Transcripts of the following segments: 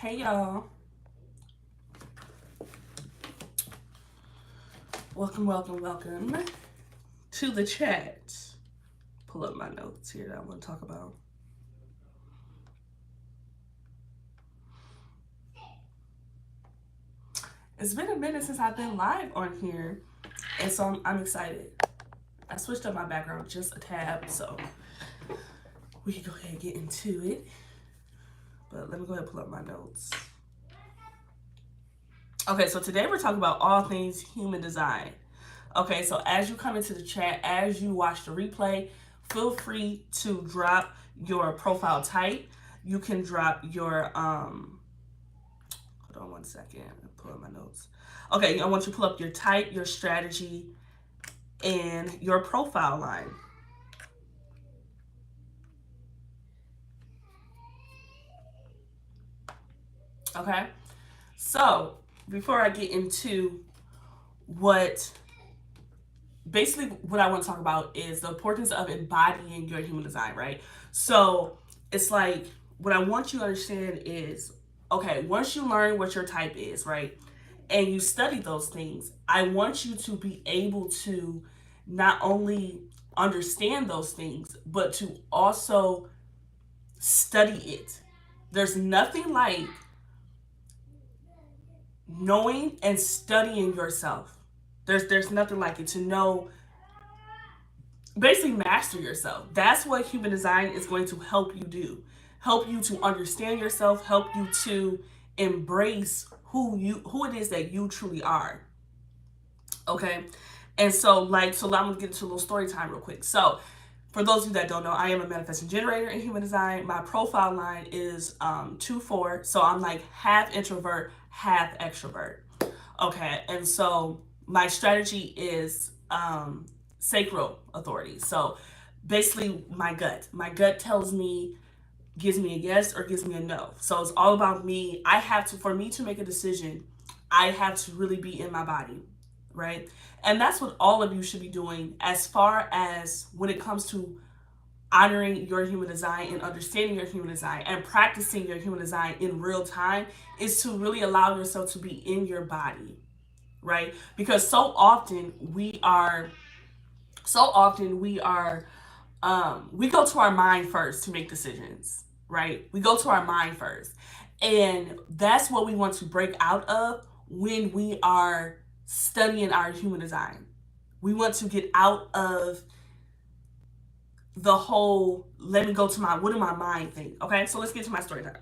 Hey y'all. Welcome to the chat. Pull up my notes here that I want to talk about. It's been a minute since I've been live on here, and so I'm excited. I switched up my background just a tab, so we can go ahead and get into it. But let me go ahead and pull up my notes. Okay, so today we're talking about all things human design. Okay, so as you come into the chat, as you watch the replay, feel free to drop your profile type. You can drop your hold on one second. Pull up my notes. Okay, I want you to pull up your type, your strategy, and your profile line. Okay, so before I get into what basically what I want to talk about is the importance of embodying your human design, right? So it's like what I want you to understand is okay, once you learn what your type is, right, and you study those things, I want you to be able to not only understand those things, but to also study it. There's nothing like knowing and studying yourself. There's nothing like it to know, basically master yourself. That's what human design is going to help you do. Help you to understand yourself, help you to embrace who it is that you truly are. Okay? And so I'm gonna get into a little story time real quick. So for those of you that don't know, I am a manifesting generator in human design. My profile line is 2-4. So I'm like half introvert, half extrovert. Okay, and so my strategy is sacral authority. So basically, my gut tells me, gives me a yes or gives me a no. So it's all about me. For me to make a decision, I have to really be in my body, right? And that's what all of you should be doing as far as when it comes to honoring your human design and understanding your human design and practicing your human design in real time is to really allow yourself to be in your body, right? Because we go to our mind first to make decisions, right? We go to our mind first. And that's what we want to break out of when we are studying our human design. We want to get out of the whole let me go to my what do my mind think. Okay, so let's get to my story time.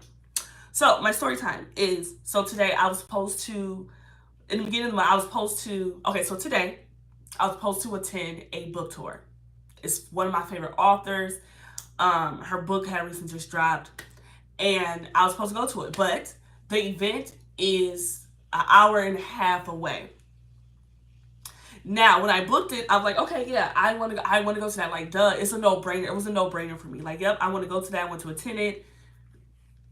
So my story time is today I was supposed to in the beginning of the month I was supposed to so today I was supposed to attend a book tour. It's one of my favorite authors. Her book had recently just dropped, and I was supposed to go to it, but the event is an hour and a half away. Now, when I booked it, I was like, okay, yeah, I want to go to that. Like, duh, it's a no brainer. It was a no brainer for me. Like, yep, I want to go to that. I want to attend it.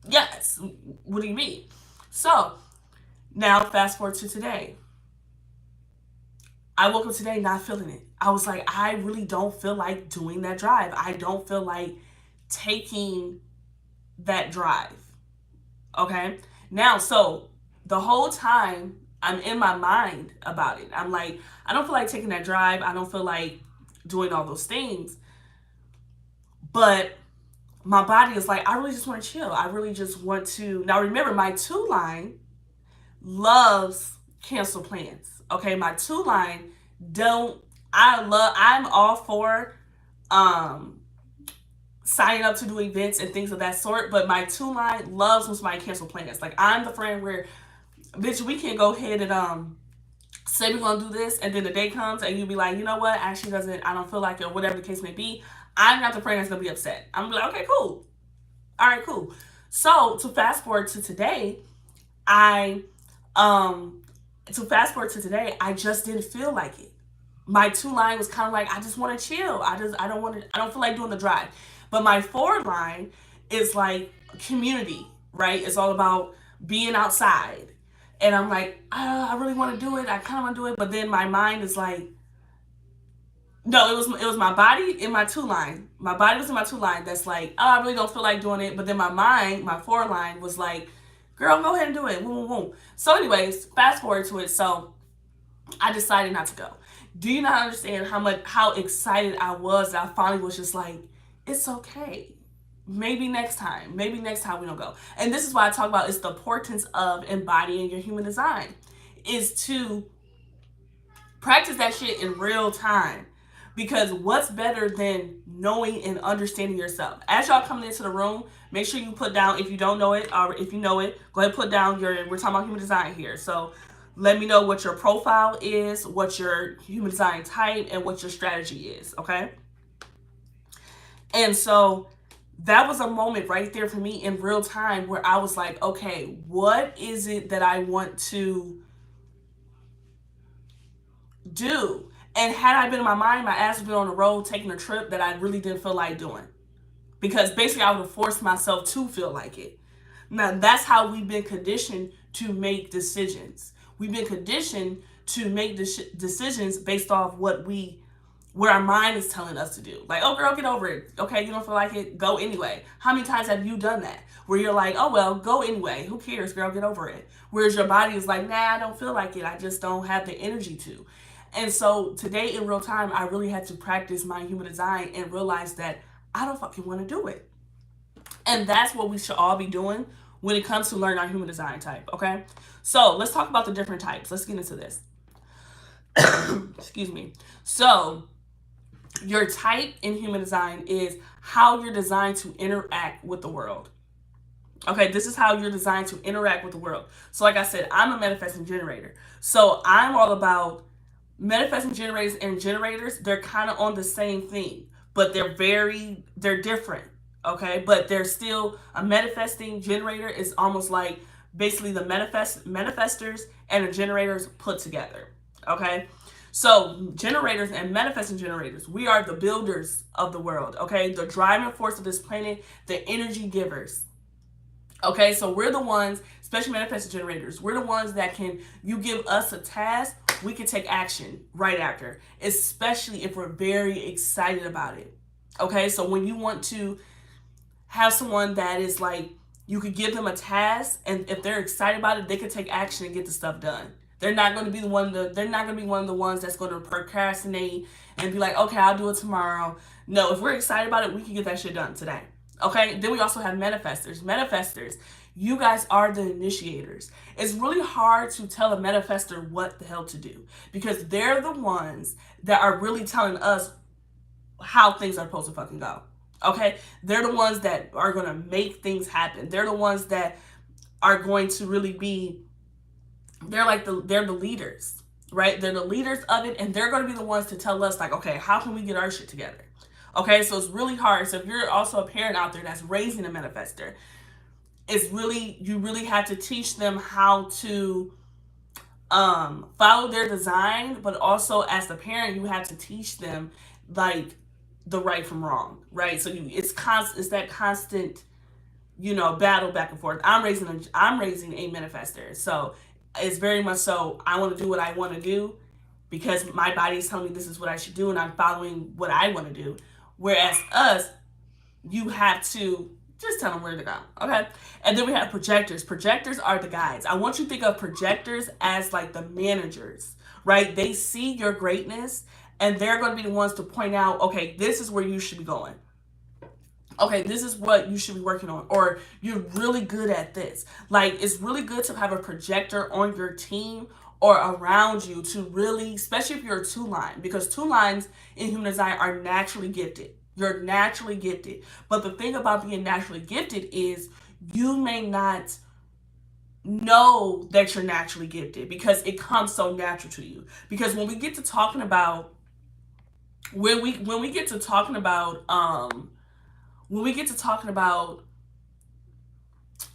Yes. What do you mean? So now, fast forward to today. I woke up today not feeling it. I was like, I really don't feel like doing that drive. I don't feel like taking that drive. Okay? Now, so the whole time I'm in my mind about it. I'm like, I don't feel like taking that drive. I don't feel like doing all those things. But my body is like, I really just want to chill. I really just want to. Now, remember, my 2 line loves cancel plans. Okay? My 2 line don't. I'm all for signing up to do events and things of that sort, but my 2 line loves when somebody cancel plans. Like, I'm the friend where, bitch, we can go ahead and say we're gonna do this, and then the day comes and you be like, you know what, actually doesn't, I don't feel like it, or whatever the case may be. I'm not the friend that's gonna be upset. I'm gonna be like, okay, cool, all right, cool. So to fast forward to today, I I just didn't feel like it. My 2 line was kind of like, I just want to chill. I don't feel like doing the drive. But my 4 line is like community, right? It's all about being outside. And I'm like, I really want to do it. I kind of want to do it. But then my mind is like, no, it was my body in my 2 line. My body was in my 2 line. That's like, I really don't feel like doing it. But then my mind, my 4 line was like, Girl, go ahead and do it. Boom, boom, boom. So, anyways, fast forward to it. So, I decided not to go. Do you not understand how excited I was that I finally was just like, it's okay. Maybe next time. Maybe next time we don't go. And this is why I talk about it's the importance of embodying your human design. Is to practice that shit in real time. Because what's better than knowing and understanding yourself? As y'all coming into the room, make sure you put down, if you don't know it, or if you know it, go ahead and put down we're talking about human design here. So let me know what your profile is, what your human design type, and what your strategy is, okay? And so that was a moment right there for me in real time where I was like, okay, what is it that I want to do? And had I been in my mind, my ass would be on the road taking a trip that I really didn't feel like doing. Because basically I would have forced myself to feel like it. Now that's how we've been conditioned to make decisions. We've been conditioned to make decisions based off what our mind is telling us to do. Like, oh girl, get over it. Okay, you don't feel like it, go anyway. How many times have you done that? Where you're like, oh well, go anyway. Who cares, girl, get over it. Whereas your body is like, nah, I don't feel like it. I just don't have the energy to. And so today in real time, I really had to practice my human design and realize that I don't fucking want to do it. And that's what we should all be doing when it comes to learning our human design type, okay? So let's talk about the different types. Let's get into this. Excuse me. So your type in human design is how you're designed to interact with the world. Okay, this is how you're designed to interact with the world. So like I said, I'm a manifesting generator. So I'm all about manifesting generators. They're kind of on the same thing, but they're different. Okay, but they're still a manifesting generator is almost like basically the manifestors and the generators put together. Okay, so generators and manifesting generators, we are the builders of the world. Okay, the driving force of this planet, the energy givers. Okay, so we're the ones, especially manifesting generators, we're the ones that you give us a task, we can take action right after, especially if we're very excited about it. Okay, so when you want to have someone that is like, you could give them a task, and if they're excited about it, they can take action and get the stuff done. They're not going to be one of the ones that's going to procrastinate and be like, okay, I'll do it tomorrow. No, if we're excited about it, we can get that shit done today. Okay, then we also have manifestors. Manifestors, you guys are the initiators. It's really hard to tell a manifestor what the hell to do because they're the ones that are really telling us how things are supposed to fucking go. Okay, they're the ones that are going to make things happen. They're the ones that are going to really be, they're the leaders, right? They're the leaders of it, and they're going to be the ones to tell us like, okay, how can we get our shit together? Okay, so it's really hard. So if you're also a parent out there that's raising a manifestor, you really have to teach them how to follow their design, but also as the parent, you have to teach them like the right from wrong, right? So it's that constant, battle back and forth. I'm raising a manifestor, so it's very much so I want to do what I want to do because my body is telling me this is what I should do, and I'm following what I want to do. Whereas us, you have to just tell them where to go, okay? And then we have projectors. Projectors are the guides. I want you to think of projectors as like the managers, right? They see your greatness, and they're going to be the ones to point out, okay, this is where you should be going. Okay, this is what you should be working on, or you're really good at this. Like, it's really good to have a projector on your team or around you to really, especially if you're a two-line, because two-lines in human design are naturally gifted. You're naturally gifted. But the thing about being naturally gifted is you may not know that you're naturally gifted because it comes so natural to you. Because when we get to talking about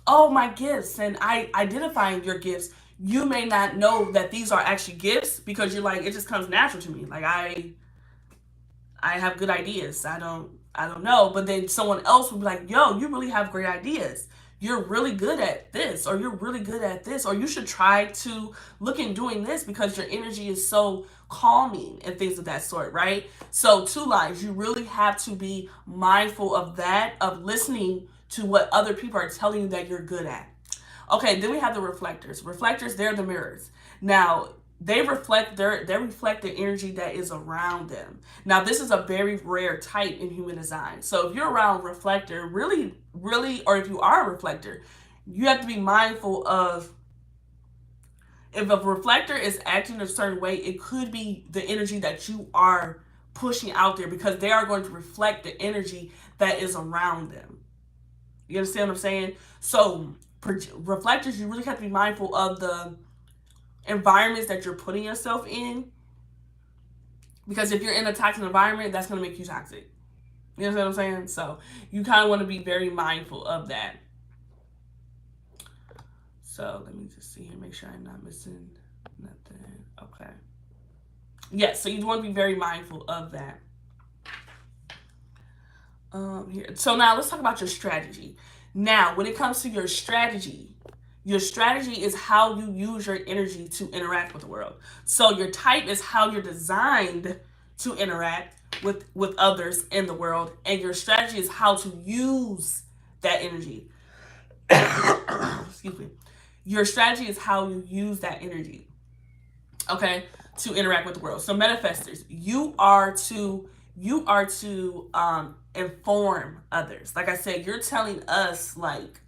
oh, my gifts and I identifying your gifts, you may not know that these are actually gifts because you're like, it just comes natural to me. Like I have good ideas. I don't know. But then someone else will be like, yo, you really have great ideas. You're really good at this, or you're really good at this, or you should try to look in doing this because your energy is so calming and things of that sort, right? So two lines, you really have to be mindful of that, of listening to what other people are telling you that you're good at. Okay, then we have the reflectors. Reflectors, they're the mirrors. Now, they reflect the energy that is around them. Now, this is a very rare type in human design. So if you're around reflector, really, or if you are a reflector, you have to be mindful of, if a reflector is acting a certain way, it could be the energy that you are pushing out there, because they are going to reflect the energy that is around them. You understand what I'm saying? So reflectors, you really have to be mindful of the environments that you're putting yourself in, because if you're in a toxic environment, that's going to make you toxic. You know what I'm saying? So you kind of want to be very mindful of that. So let me just see here, make sure I'm not missing nothing. Okay. Yes, so you want to be very mindful of that. Here. So now let's talk about your strategy. Now, when it comes to your strategy is how you use your energy to interact with the world. So your type is how you're designed to interact with others in the world, and your strategy is how to use that energy. Excuse me. Your strategy is how you use that energy, okay, to interact with the world. So manifestors, you are to inform others. Like I said, you're telling us like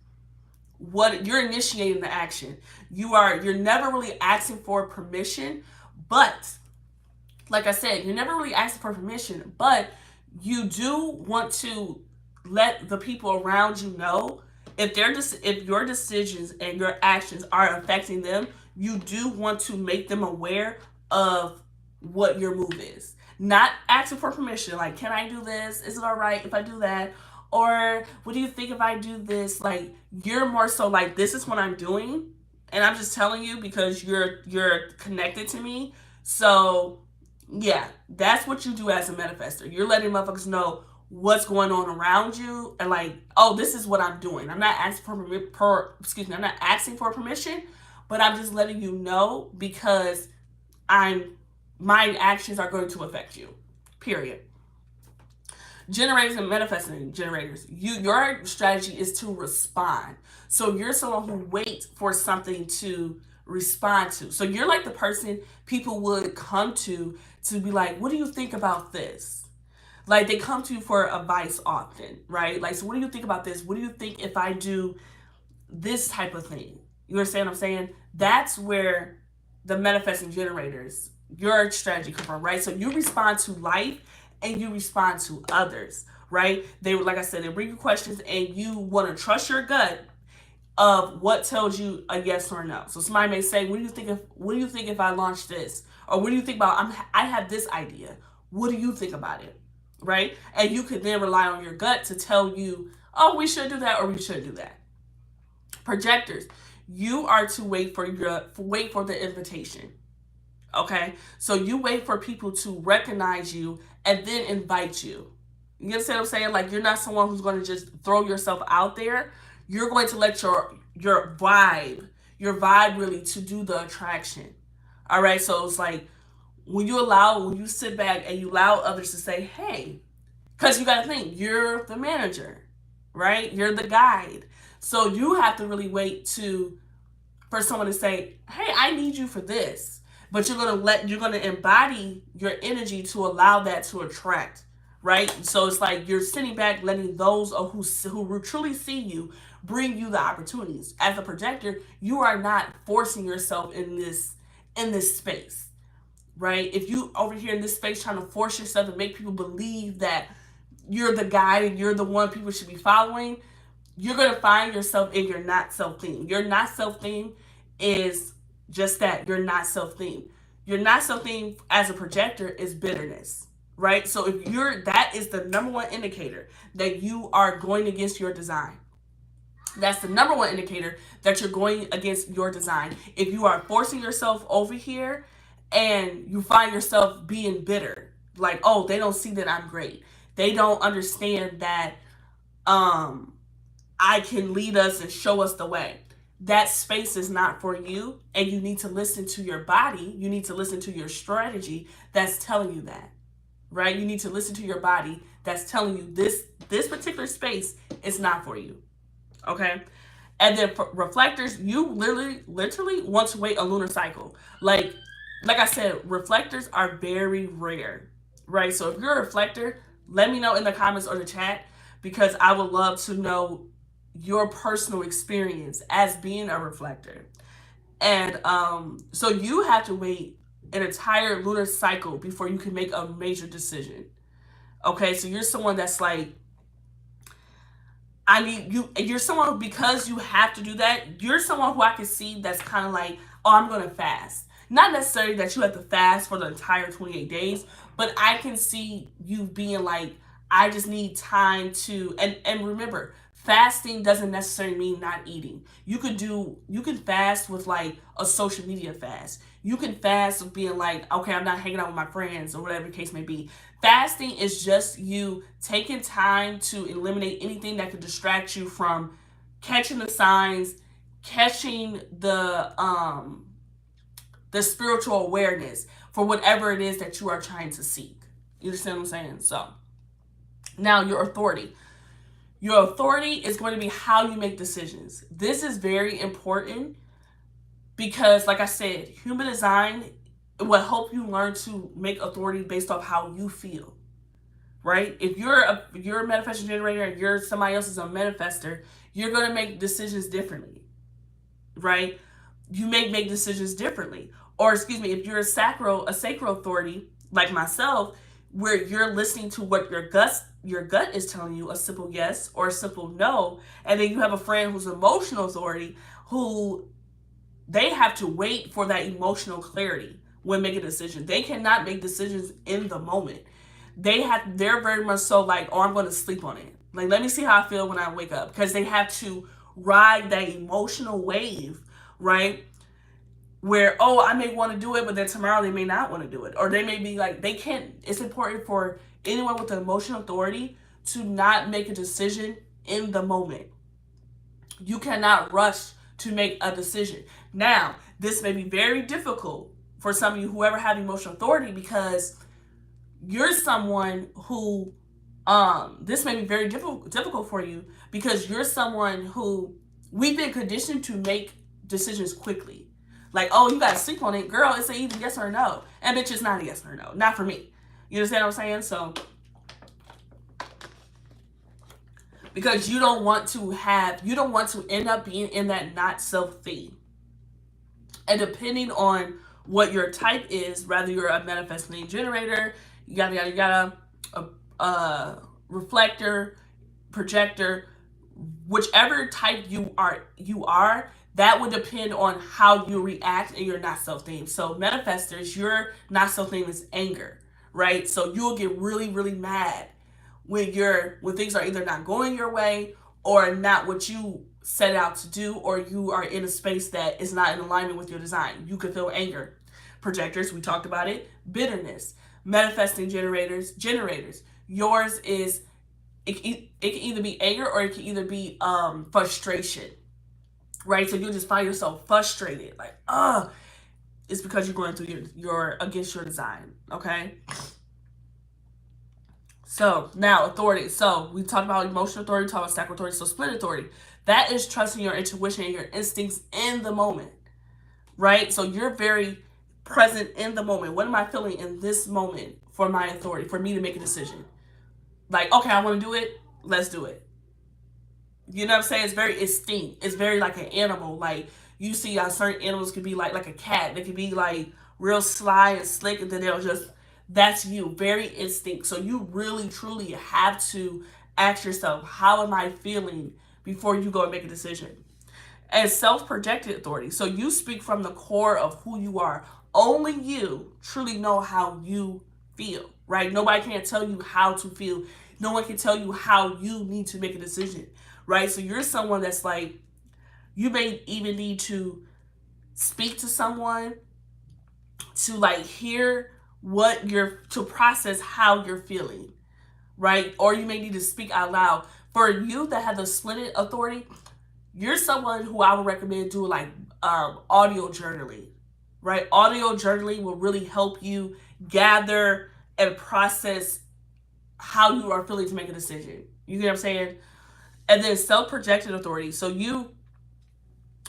what you're initiating the action. You're never really asking for permission, but like I said, you're never really asking for permission, but you do want to let the people around you know if your decisions and your actions are affecting them. You do want to make them aware of what your move is. Not asking for permission, like, can I do this? Is it all right if I do that? Or what do you think if I do this? Like, you're more so like, this is what I'm doing, and I'm just telling you because you're connected to me. So yeah, that's what you do as a manifestor. You're letting motherfuckers know what's going on around you, and like, oh, this is what I'm doing. I'm not asking I'm not asking for permission, but I'm just letting you know because my actions are going to affect you. Period. Generators and manifesting generators, your strategy is to respond. So you're someone who waits for something to respond to. So you're like the person people would come to be like, what do you think about this? Like, they come to you for advice often, right? Like, so what do you think about this? What do you think if I do this type of thing? You understand what I'm saying? That's where the manifesting generators, your strategy come from, right? So you respond to life and you respond to others, right? They, like I said, they bring you questions and you want to trust your gut of what tells you a yes or a no. So somebody may say, what do you think if I launch this? Or what do you think about, I have this idea. What do you think about it? Right? And you could then rely on your gut to tell you, oh, we should do that or we should do that. Projectors, you are to wait for the invitation. Okay? So you wait for people to recognize you and then invite you. You understand what I'm saying? Like, you're not someone who's going to just throw yourself out there. You're going to let your vibe really to do the attraction. All right? So it's like, when you sit back and you allow others to say, hey, because you got to think, you're the manager, right? You're the guide. So you have to really wait for someone to say, hey, I need you for this. But you're going to embody your energy to allow that to attract, right? So it's like you're sitting back, letting those who truly see you bring you the opportunities. As a projector, you are not forcing yourself in this space, right? If you over here in this space trying to force yourself and make people believe that you're the guy and you're the one people should be following, you're going to find yourself in your not self theme. Your not self theme is just that. You're not self theme. Your not self theme as a projector is bitterness, right? So that is the number one indicator that you are going against your design. That's the number one indicator that you're going against your design. If you are forcing yourself over here and you find yourself being bitter, like, oh, they don't see that I'm great. They don't understand that I can lead us and show us the way. That space is not for you, and you need to listen to your body. You need to listen to your strategy that's telling you that, right? You need to listen to your body that's telling you this particular space is not for you, okay? And then for reflectors, you literally want to wait a lunar cycle. Like I said, reflectors are very rare, right? So if you're a reflector, let me know in the comments or the chat, because I would love to know your personal experience as being a reflector. And so you have to wait an entire lunar cycle before you can make a major decision. Okay, so you're someone that's like, I mean, you're someone, because you have to do that. You're someone who I can see that's kind of like, oh, I'm gonna fast. Not necessarily that you have to fast for the entire 28 days, but I can see you being like, I just need time to. And remember, fasting doesn't necessarily mean not eating. You can fast with like a social media fast. You can fast with being like, okay, I'm not hanging out with my friends or whatever the case may be. Fasting is just you taking time to eliminate anything that could distract you from catching the signs, catching the spiritual awareness for whatever it is that you are trying to seek. You understand what I'm saying? So now your authority. Your authority is going to be how you make decisions. This is very important because, like I said, human design will help you learn to make authority based off how you feel. Right? If you're a manifestation generator and you're somebody else is a manifester, you're gonna make decisions differently. Right? You may make decisions differently. Or excuse me, if you're a sacral authority like myself, where you're listening to what your gut is telling you, a simple yes or a simple no, and then you have a friend who's an emotional authority who they have to wait for that emotional clarity when making a decision. They cannot make decisions in the moment. They're very much so like, oh, I'm going to sleep on it. Like, let me see how I feel when I wake up, because they have to ride that emotional wave, right? Where, oh, I may want to do it, but then tomorrow they may not want to do it, or they may be like, they can't. It's important for anyone with an emotional authority to not make a decision in the moment. You cannot rush to make a decision. Now, this may be very difficult for some of you, whoever have emotional authority, because you're someone who this may be very difficult for you, because you're someone who we've been conditioned to make decisions quickly. Like, oh, you gotta sleep on it, girl. It's either yes or no, and bitch, it's not a yes or no, not for me. You understand what I'm saying? So, because you don't want to end up being in that not self thing. And depending on what your type is, whether you're a manifesting generator, yada yada yada, reflector, projector, whichever type you are, that would depend on how you react in your not self theme. So manifestors, your not self theme is anger, right? So you'll get really, really mad when things are either not going your way or not what you set out to do, or you are in a space that is not in alignment with your design. You can feel anger. Projectors, we talked about it. Bitterness. Manifesting generators. Yours is, it can either be anger or it can either be frustration, right? So you'll just find yourself frustrated, like, it's because you're going through your against your design, okay? So now authority. So we talked about emotional authority, talked about sacral authority. So split authority. That is trusting your intuition and your instincts in the moment, right? So you're very present in the moment. What am I feeling in this moment for my authority, for me to make a decision? Like, okay, I want to do it. Let's do it. You know what I'm saying? It's very instinct. It's very like an animal. Like, you see how certain animals can be like a cat. They can be like real sly and slick, and then they'll just, that's you, very instinct. So you really truly have to ask yourself, how am I feeling, before you go and make a decision. And self-projected authority. So you speak from the core of who you are. Only you truly know how you feel, right? Nobody can tell you how to feel. No one can tell you how you need to make a decision, right? So you're someone that's like, you may even need to speak to someone to like hear to process how you're feeling, right? Or you may need to speak out loud. For you that have the split authority, you're someone who I would recommend doing like audio journaling, right? Audio journaling will really help you gather and process how you are feeling to make a decision. You get what I'm saying? And then self-projected authority. So you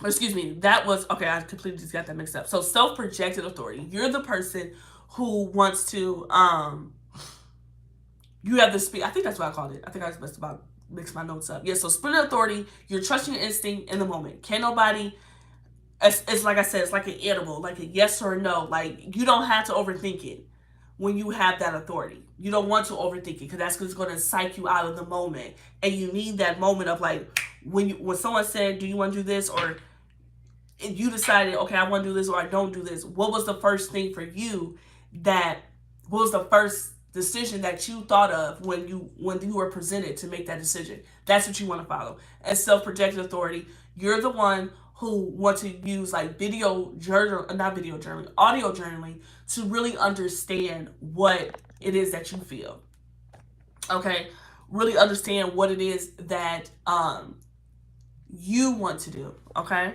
excuse me, that was, okay, I completely just got that mixed up. So self-projected authority. You're the person who wants to, you have the speed. I think that's what I called it. I think I was best about mix my notes up. Yeah, so splendid authority, you're trusting your instinct in the moment. Can't nobody, it's like I said, it's like an animal, like a yes or a no. Like, you don't have to overthink it when you have that authority. You don't want to overthink it because that's going to psych you out of the moment. And you need that moment of like, when someone said, do you want to do this? Or you decided, okay, I want to do this or I don't do this. What was the first thing for you that, what was the first decision that you thought of when you were presented to make that decision? That's what you want to follow. And self-projected authority, you're the one who want to use like audio journaling to really understand what it is that you feel. Okay, really understand what it is that you want to do. Okay.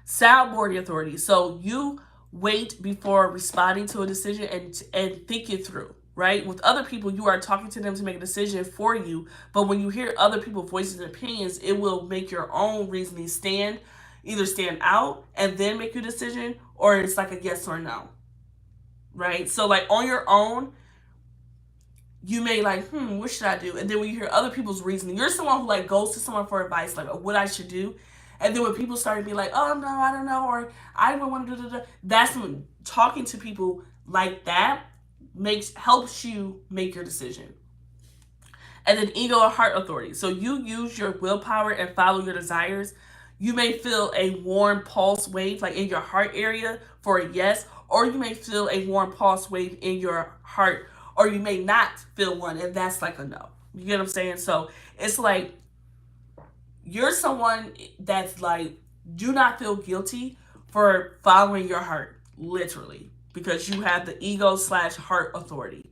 Soundboarding authority. So you wait before responding to a decision and think it through, right? With other people, you are talking to them to make a decision for you. But when you hear other people's voices and opinions, it will make your own reasoning either stand out and then make your decision, or it's like a yes or no, right? So like on your own, you may like, what should I do? And then when you hear other people's reasoning, you're someone who like goes to someone for advice, like what I should do. And then when people start to be like, oh no, I don't know, or I don't want to do that, that's when talking to people like that helps you make your decision. And then ego or heart authority. So you use your willpower and follow your desires. You may feel a warm pulse wave like in your heart area for a yes, or you may feel a warm pulse wave in your heart, or you may not feel one, and that's like a no. You get what I'm saying? So it's like you're someone that's like, do not feel guilty for following your heart, literally, because you have the ego/heart authority.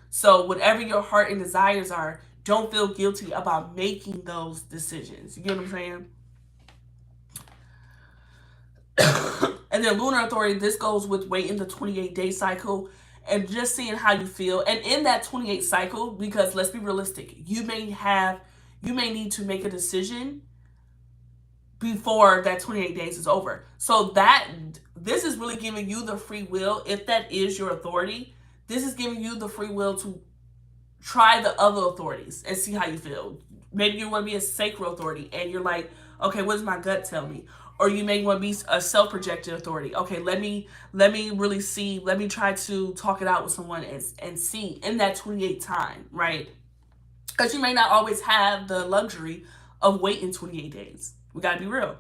So whatever your heart and desires are, don't feel guilty about making those decisions. You get what I'm saying? And then lunar authority, this goes with waiting the 28-day cycle and just seeing how you feel. And in that 28 cycle, because let's be realistic, you may need to make a decision before that 28 days is over. So this is really giving you the free will. If that is your authority, this is giving you the free will to try the other authorities and see how you feel. Maybe you want to be a sacral authority and you're like, okay, what does my gut tell me? Or you may want to be a self-projected authority. Okay, let me really see, let me try to talk it out with someone and see in that 28 time, right? Because you may not always have the luxury of waiting 28 days. We got to be real.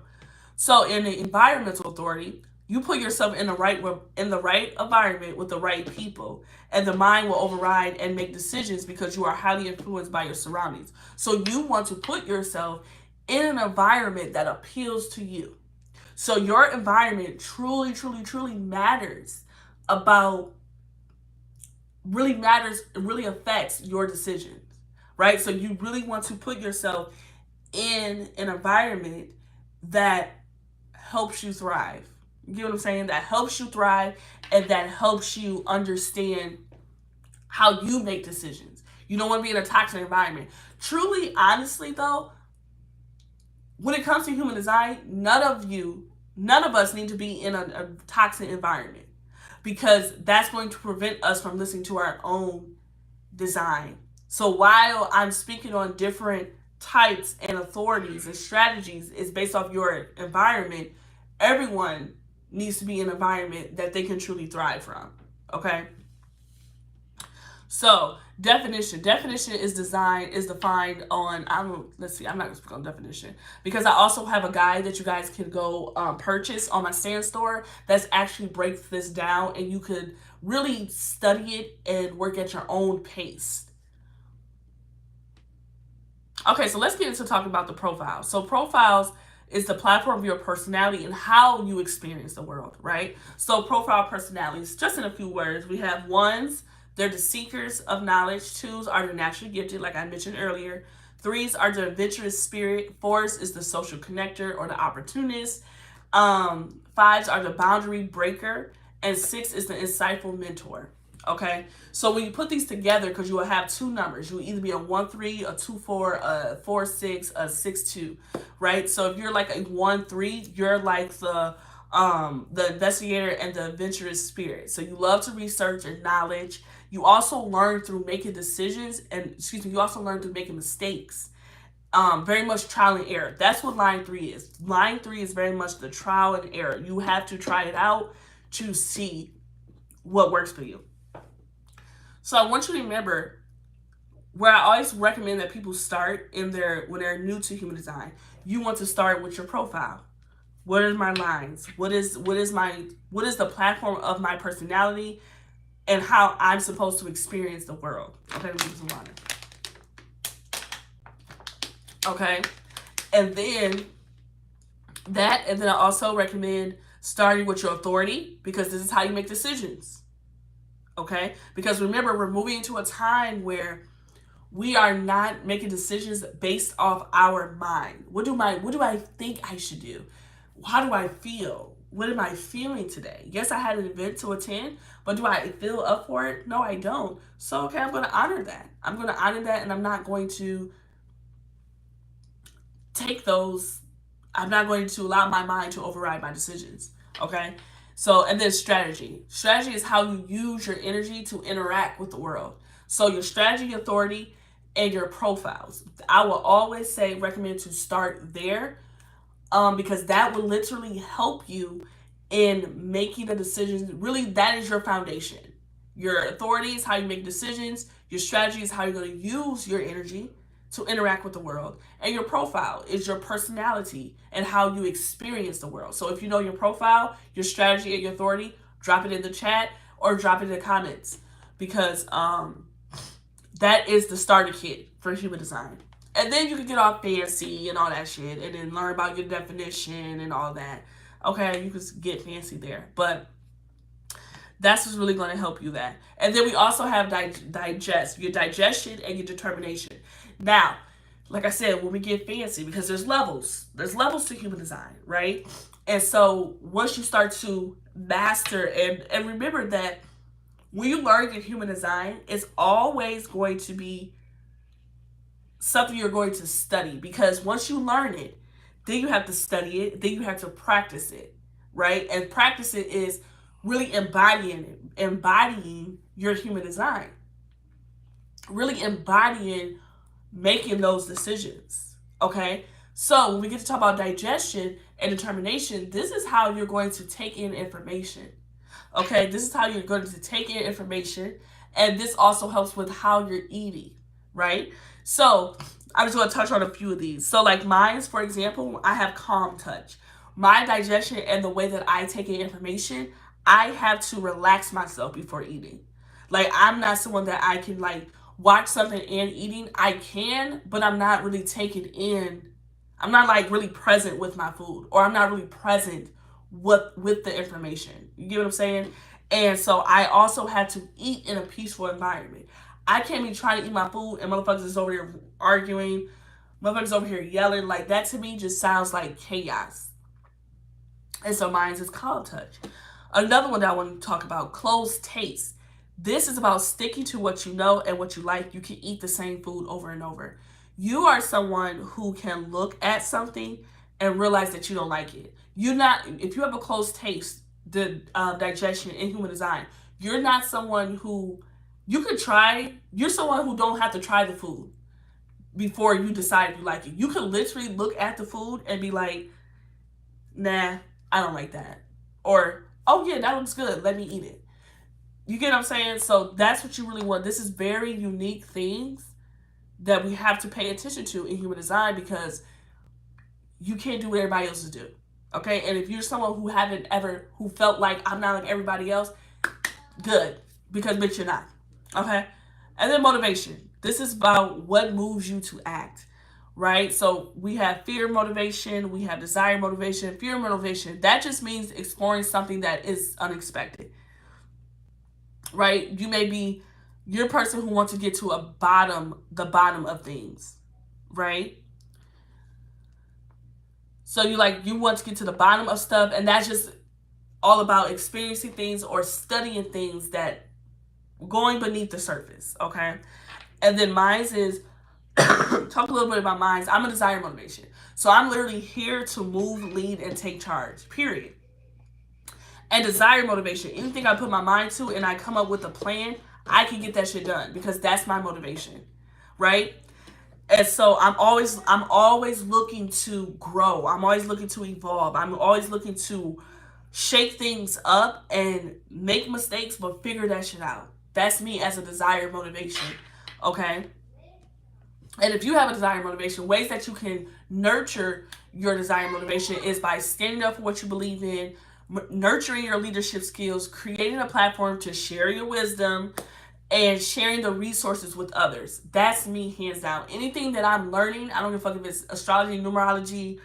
So in the environmental authority, you put yourself in the right environment with the right people, and the mind will override and make decisions because you are highly influenced by your surroundings. So you want to put yourself in an environment that appeals to you. So your environment truly, truly, truly matters really affects your decisions, right? So you really want to put yourself in an environment that helps you thrive. You get what I'm saying? That helps you thrive and that helps you understand how you make decisions. You don't want to be in a toxic environment. Truly, honestly though, when it comes to human design, none of us need to be in a toxic environment, because that's going to prevent us from listening to our own design. So while I'm speaking on different types and authorities and strategies is based off your environment, everyone needs to be in an environment that they can truly thrive from. Okay? So definition is defined on, I'm not gonna speak on definition because I also have a guide that you guys can go purchase on my stand store that's actually breaks this down, and you could really study it and work at your own pace. Okay, so let's get into talking about the profiles. So profiles is the platform of your personality and how you experience the world, right? So profile personalities, just in a few words, we have ones, they're the seekers of knowledge. Twos are the naturally gifted, like I mentioned earlier. Threes are the adventurous spirit. Fours is the social connector or the opportunist. Fives are the boundary breaker. And six is the insightful mentor. Okay, so when you put these together, because you will have two numbers, you will either be a 1-3, a 2-4, a 4-6, a 6-2, right? So if you're like a 1-3, you're like the investigator and the adventurous spirit. So you love to research and knowledge. You also learn through making decisions, and excuse me, you also learn through making mistakes. Very much trial and error. That's what line 3 is. Line 3 is very much the trial and error. You have to try it out to see what works for you. So I want you to remember where I always recommend that people start in their when they're new to human design. You want to start with your profile. What are my lines? What is the platform of my personality and how I'm supposed to experience the world? Okay, let me get some water. Okay, and then I also recommend starting with your authority, because this is how you make decisions. Okay, because remember, we're moving into a time where we are not making decisions based off our mind. What do I think I should do? How do I feel? What am I feeling today? Yes, I had an event to attend, but do I feel up for it? No, I don't. So okay, I'm going to honor that. And I'm not going to take those. I'm not going to allow my mind to override my decisions. Okay? So, and then strategy. Strategy is how you use your energy to interact with the world. So, your strategy, authority, and your profiles. I will always recommend to start there, because that will literally help you in making the decisions. Really, that is your foundation. Your authority is how you make decisions. Your strategy is how you're going to use your energy to interact with the world. And your profile is your personality and how you experience the world. So if you know your profile, your strategy, and your authority, drop it in the chat or drop it in the comments, because that is the starter kit for human design. And then you can get all fancy and all that shit and then learn about your definition and all that. Okay, you can get fancy there. But that's what's really going to help you that. And then we also have your digestion and your determination. Now, like I said, when we get fancy, because there's levels to human design, right? And so once you start to master and remember that when you learn your human design, it's always going to be something you're going to study, because once you learn it, then you have to study it, then you have to practice it, right? And practice it is really embodying your human design, really embodying making those decisions. Okay, so when we get to talk about digestion and determination, this is how you're going to take in information. Okay, this is how you're going to take in information, and this also helps with how you're eating, right? So I'm just going to touch on a few of these. So like mine, for example, I have calm touch. My digestion and the way that I take in information, I have to relax myself before eating. Like, I'm not someone that I can like watch something and eating. I can, but I'm not really taking in. I'm not like really present with my food, or I'm not really present with the information. You get what I'm saying? And so I also had to eat in a peaceful environment. I can't be trying to eat my food and motherfuckers is over here arguing, motherfuckers over here yelling. Like, that to me just sounds like chaos. And so mine is calm touch. Another one that I want to talk about, close taste. This is about sticking to what you know and what you like. You can eat the same food over and over. You are someone who can look at something and realize that you don't like it. If you have a close taste, the digestion in human design, you're not someone who you're someone who don't have to try the food before you decide if you like it. You can literally look at the food and be like, nah, I don't like that. Or, oh yeah, that looks good, let me eat it. You get what I'm saying? So that's what you really want. This is very unique things that we have to pay attention to in human design, because you can't do what everybody else is doing. Okay? And if you're someone who felt like I'm not like everybody else, good. Because bitch, you're not. Okay? And then motivation. This is about what moves you to act. Right? So we have fear motivation, we have desire motivation. Fear motivation, that just means exploring something that is unexpected. Right? You're a person who wants to get to the bottom of things. Right? So you want to get to the bottom of stuff, and that's just all about experiencing things or studying things that going beneath the surface, okay? And then mine's is talk a little bit about mine's. I'm a desire motivation. So I'm literally here to move, lead, and take charge, period. And desire motivation, anything I put my mind to and I come up with a plan, I can get that shit done because that's my motivation, right? And so I'm always looking to grow. I'm always looking to evolve. I'm always looking to shake things up and make mistakes, but figure that shit out. That's me as a desire motivation. Okay. And if you have a desire motivation, ways that you can nurture your desire motivation is by standing up for what you believe in, nurturing your leadership skills, creating a platform to share your wisdom, and sharing the resources with others. That's me, hands down. Anything that I'm learning, I don't give a fuck if it's astrology, numerology,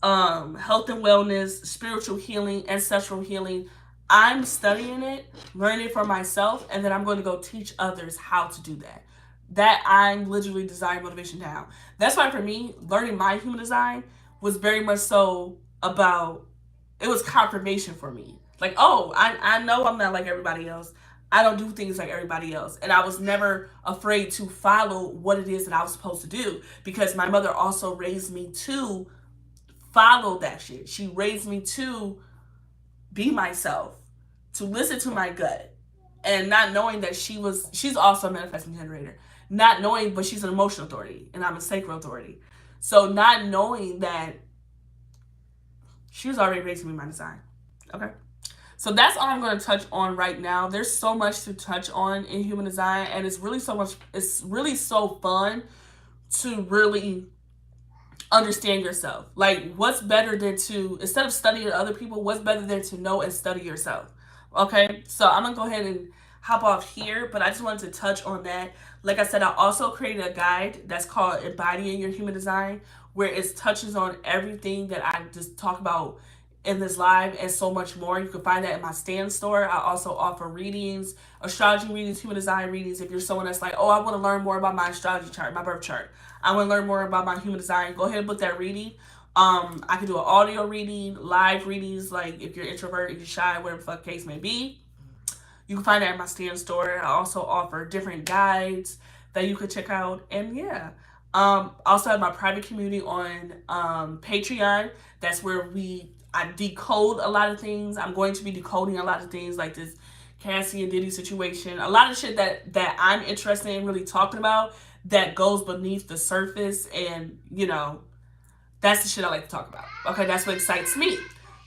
health and wellness, spiritual healing, ancestral healing. I'm studying it, learning it for myself, and then I'm going to go teach others how to do that. That I'm literally design motivation now. That's why for me, learning my human design was very much so about, it was confirmation for me. Like, oh, I know I'm not like everybody else. I don't do things like everybody else. And I was never afraid to follow what it is that I was supposed to do because my mother also raised me to follow that shit. She raised me to be myself, to listen to my gut, and not knowing that she's also a manifesting generator. Not knowing, but she's an emotional authority, and I'm a sacral authority. So not knowing that she was already raising me my design. Okay. So that's all I'm going to touch on right now. There's so much to touch on in human design, and it's really so much. It's really so fun to really understand yourself. Like, what's better than to, instead of studying other people, what's better than to know and study yourself? Okay, so I'm gonna go ahead and hop off here, but I just wanted to touch on that. Like I said, I also created a guide that's called Embodying Your Human Design, where it touches on everything that I just talk about in this live and so much more. You can find that in my stand store. I also offer readings, astrology readings, human design readings. If you're someone that's like, oh, I want to learn more about my astrology chart, my birth chart, I want to learn more about my human design, go ahead and book that reading. I can do an audio reading, live readings, like if you're introvert, if you're shy, whatever the fuck case may be. You can find that in my stand store. I also offer different guides that you could check out. And yeah. Also have my private community on Patreon. That's where I decode a lot of things. I'm going to be decoding a lot of things like this Cassie and Diddy situation. A lot of shit that I'm interested in really talking about that goes beneath the surface, and that's the shit I like to talk about. Okay, that's what excites me.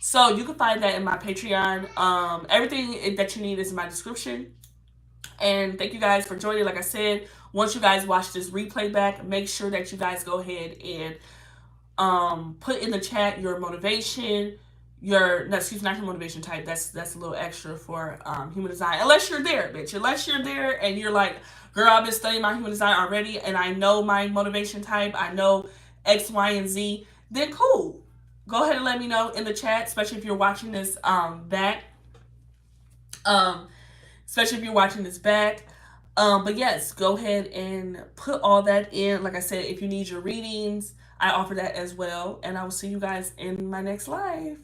So you can find that in my Patreon. Everything that you need is in my description. And thank you guys for joining. Like I said, once you guys watch this replay back, make sure that you guys go ahead and put in the chat your motivation, not your motivation type. That's a little extra for human design. Unless you're there, bitch. Unless you're there and you're like, girl, I've been studying my human design already and I know my motivation type, I know X, Y, and Z, then cool. Go ahead and let me know in the chat, especially if you're watching this back. Especially if you're watching this back. But yes, go ahead and put all that in. Like I said, if you need your readings, I offer that as well. And I will see you guys in my next live.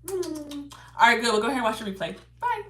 All right, good. Well, go ahead and watch the replay. Bye.